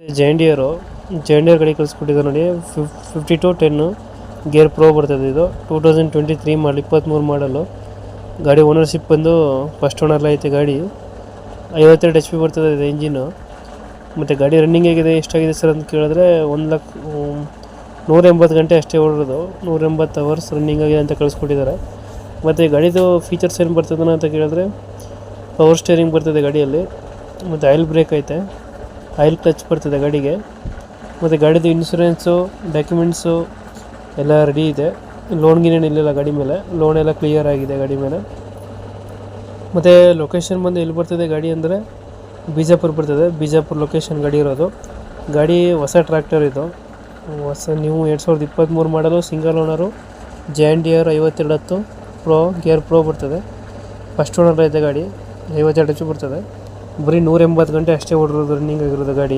ಜೈಂಡಿಯರ್ ಗಾಡಿ ಕಳಿಸ್ಕೊಟ್ಟಿದ್ದಾರೆ ನೋಡಿ. 5210 ಗೇರ್ ಪ್ರೋ ಬರ್ತದೆ. ಇದು 2023 ಮಾಡಲ್, 23 ಮಾಡಲು. ಗಾಡಿ ಓನರ್ಶಿಪ್ ಬಂದು ಫಸ್ಟ್ ಓನರ್ ಐತೆ. ಗಾಡಿ 52 HP ಬರ್ತದೆ ಇದು ಇಂಜಿನು. ಮತ್ತು ಗಾಡಿ ರನ್ನಿಂಗ್ ಆಗಿದೆ, ಎಷ್ಟಾಗಿದೆ ಸರ್ ಅಂತ ಕೇಳಿದ್ರೆ 180 ಗಂಟೆ ಅಷ್ಟೇ ಓಡಿರೋದು. 180 ಅವರ್ಸ್ ರನ್ನಿಂಗ್ ಆಗಿದೆ ಅಂತ ಕಳಿಸ್ಕೊಟ್ಟಿದ್ದಾರೆ. ಮತ್ತು ಗಾಡಿದು ಫೀಚರ್ಸ್ ಏನು ಬರ್ತದೆ ಅಂತ ಕೇಳಿದ್ರೆ ಪವರ್ ಸ್ಟೇರಿಂಗ್ ಬರ್ತದೆ ಗಾಡಿಯಲ್ಲಿ. ಮತ್ತು ಆಯಿಲ್ ಬ್ರೇಕ್ ಐತೆ, ಆಯಿಲ್ ಕ್ಲಚ್ ಬರ್ತದೆ ಗಾಡಿಗೆ. ಮತ್ತು ಗಾಡಿದು ಇನ್ಶೂರೆನ್ಸು ಡಾಕ್ಯುಮೆಂಟ್ಸು ಎಲ್ಲ ರೆಡಿ ಇದೆ. ಲೋನ್ ಗಿನೇನು ಇಲ್ಲಿಲ್ಲ ಗಾಡಿ ಮೇಲೆ, ಲೋನ್ ಎಲ್ಲ ಕ್ಲಿಯರ್ ಆಗಿದೆ ಗಾಡಿ ಮೇಲೆ. ಮತ್ತು ಲೊಕೇಶನ್ ಬಂದು ಎಲ್ಲಿ ಬರ್ತದೆ ಗಾಡಿ ಅಂದರೆ ಬಿಜಾಪುರ ಬರ್ತದೆ. ಬಿಜಾಪುರ ಲೊಕೇಶನ್ ಗಾಡಿ ಇರೋದು. ಗಾಡಿ ಹೊಸ ಟ್ರ್ಯಾಕ್ಟರ್ ಇದು, ಹೊಸ ನೀವು 2023 ಮಾಡಲು, single owner, John Deere 5210 pro, gear pro ಬರ್ತದೆ. ಫಸ್ಟ್ ಓನರ್ ಐತೆ ಗಾಡಿ. 52 HP ಬರ್ತದೆ. ಬರೀ 180 ಗಂಟೆ ಅಷ್ಟೇ ಓಡಿರೋದು, ರನ್ನಿಂಗ್ ಆಗಿರೋದು ಗಾಡಿ.